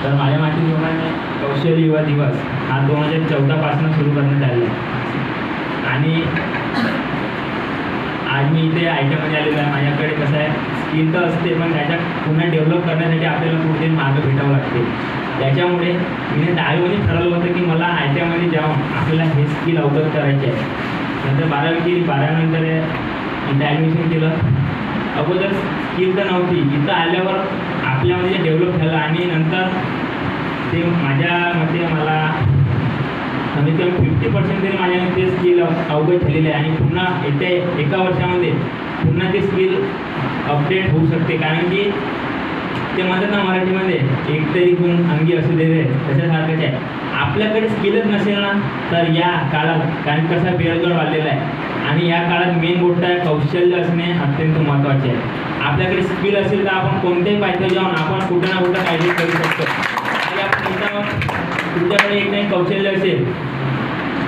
तर माझ्या मातृभूमीने कौशल्य युवा दिवस हा 2014 पासून सुरू करण्यात आलेला आहे आणि आज मी इथे आयटीमध्ये आलेलो आहे. माझ्याकडे कसं आहे स्किल तर असते पण त्याच्या पुन्हा डेव्हलप करण्यासाठी आपल्याला कुठेतरी मार्ग भेटावं लागते. त्याच्यामुळे मी 10वीमध्ये ठरवलं होतं की मला आयटीमध्ये जाऊन आपल्याला हे स्किल अवगत करायचे आहे. नंतर 12वी केली. 12वीनंतर इथं ॲडमिशन केलं. अगोदर स्किल तर नव्हती. इथं आल्यावर आपल्यामध्ये डेव्हलप झालं आणि नंतर ते माझ्या मते मला कमीत कमी 50% तरी माझ्याने ते स्किल अवगत झालेले आहे आणि पुन्हा येत्या एका वर्षामध्ये पुन्हा ते स्किल अपडेट होऊ शकते. कारण की ते म्हणतात ना मराठीमध्ये एक तरी गुण अंगी असू दे रे, तशासारखंच आहे. आपल्याकडे स्किलच नसेल ना तर या काळात, कारण कसा बेरोजगार वाढलेला आहे आणि या काळात मेन गोष्ट आहे कौशल्य असणे अत्यंत महत्त्वाचे आहे. आपल्याकडे स्किल असेल तर आपण कोणत्याही पायथ्यावर जाऊन आपण कुठं ना कुठं काहीतरी करू शकतो. आणि आपण तुमच्याकडे एक नाही कौशल्य असेल,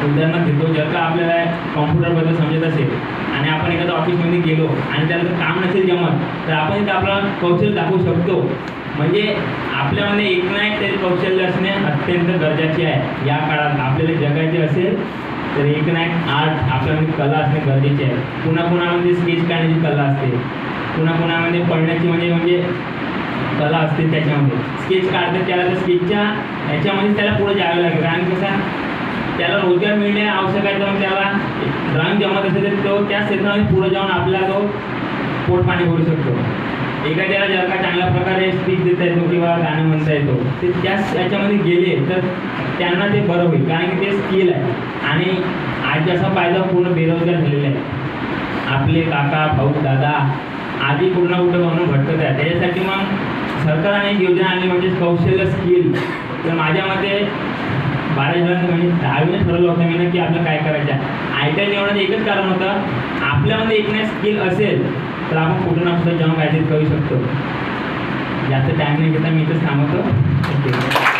उदाहरणार्थ घेतो, जर का आपल्याला कॉम्प्युटरबद्दल समजत असेल आणि आपण एखाद्या ऑफिसमध्ये गेलो आणि त्याला काम नसेल जमत तर आपण इथं आपला कौशल्य दाखवू शकतो. म्हणजे आपल्यामध्ये एक ना एक तरी कौशल्य असणे अत्यंत गरजेचे आहे. या काळात आपल्याला जगायचे असेल तर एक ना एक आर्ट आपल्यामध्ये कला असणे गरजेचे आहे. कुणाकुणामध्ये स्केच काढण्याची कला असते, कुणाकुणामध्ये पळण्याची म्हणजे कला असते. त्याच्यामध्ये स्केच काढते त्याला तर स्केचच्या ह्याच्यामध्ये त्याला पुढे जावं लागेल. कारण कसं त्याला रोजगार मिळणे आवश्यक आहे. तर मग त्याला ड्रॉइंग जमत असेल तर तो त्या क्षेत्रामध्ये पुढे जाऊन आपल्याला तो पोटपाणी करू शकतो. एखाद्याला जर का चांगल्या प्रकारे स्पीच देता येतो किंवा गाणं म्हणता येतो ते त्याच याच्यामध्ये गेले तर त्यांना ते बरं होईल. कारण की ते स्किल आहे. आणि आज जसा फायदा पूर्ण बेरोजगार झालेले आहे. आपले काका भाऊ दादा आधी पूर्ण कुठं म्हणून भटकत आहे. त्याच्यासाठी मग सरकारने एक योजना आणली म्हणजे कौशल्य स्किल. तर माझ्या मते 12 झाल्यानंतर म्हणजे 10वीने ठरवलं होतं मी की आपलं काय करायचं आहे. आय टी आय निवडण्याचं एकच कारण होतं आपल्यामध्ये एक नाही स्किल असेल तर आपण कुठं ना कुठं जाऊन काहीतरी करू शकतो. जास्त टाईम नाही घेता मी इथंच थांबवतो. ओके.